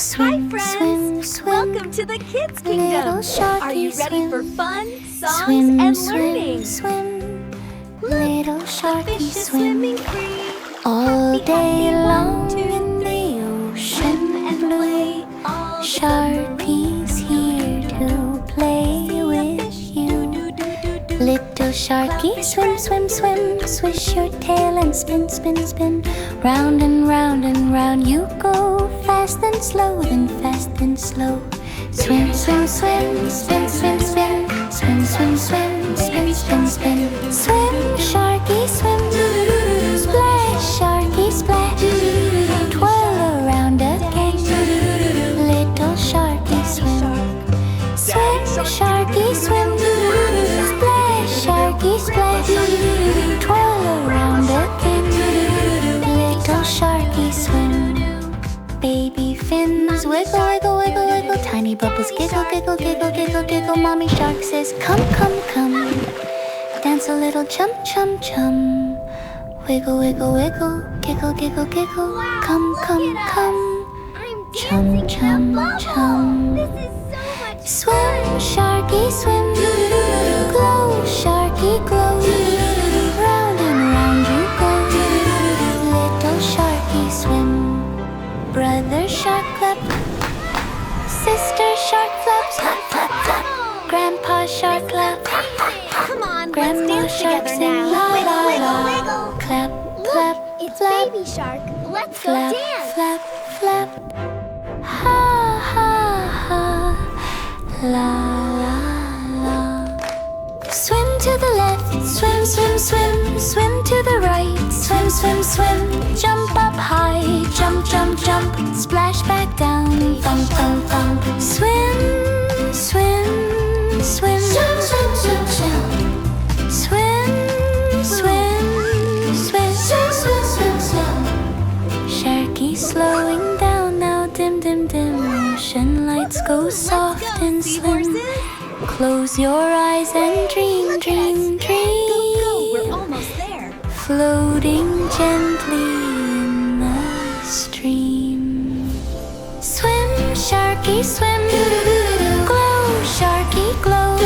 Swim, Hi, friends! swim, swim. Welcome to the Kids Kingdom! Little sharky, Are you ready swim. for fun, songs, Swim, and swim, learning? swim. Look, Little the sharky, fish is swim. swimming free. All Happy, day happy, long 1, 2, in 3. the ocean Swim and blue. play all the Sharpies here to play with you. Little sharky, swim, swim, swim. Swish your tail and spin, spin, spin. Round and round and round you go. Fast and slow, then fast and slow. Swim, swim, swim, spin, spin, spin. Swim, swim, swim, spin, spin, spin. Swim, sharky, swim. Splash, sharky, splash. Twirl around again. Little sharky, swim. Swim, sharky, swim. Splash, sharky, splash. Twirl around again. Little sharky, swim. Baby fins wiggle, wiggle, wiggle, wiggle. Tiny bubbles giggle, giggle, giggle, giggle, giggle. Mommy shark says, come, come, come. Dance a little chum, chum, chum. Wiggle, wiggle, wiggle. Giggle, giggle, giggle. Come, come, come. I'm Chum, chum, chum. This is so much Swim, sharky, swim. Glow, sharky, glow. Round and round you go. Little sharky, swim. Brother shark clap. Sister shark flaps. Flap, flap, flap. Grandpa shark clap. Come on, Grandma let's shark dance sing together la now. la Wiggle, la. wiggle, wiggle. Clap, Look, clap, it's flap. Baby Shark. Let's go Flap, dance. flap, flap. Ha, ha, ha. La, la, la. Swim to the left, swim, swim, swim. Swim to the right, swim, swim, swim. Jump up high, jump, jump, jump. Splash back down, thump, thump, thump. Swim, swim, swim. Swim, swim, swim, swim. Swim, swim, swim. Swim, swim, swim, swim. Sharky slowing down now, dim, dim, dim. Ocean lights go soft and slim. Seahorses. Close your eyes and dream, Look at dream, us. Go, go. We're dream. almost there. Floating gently in the stream. Swim, sharky, swim. Glow, sharky, glow.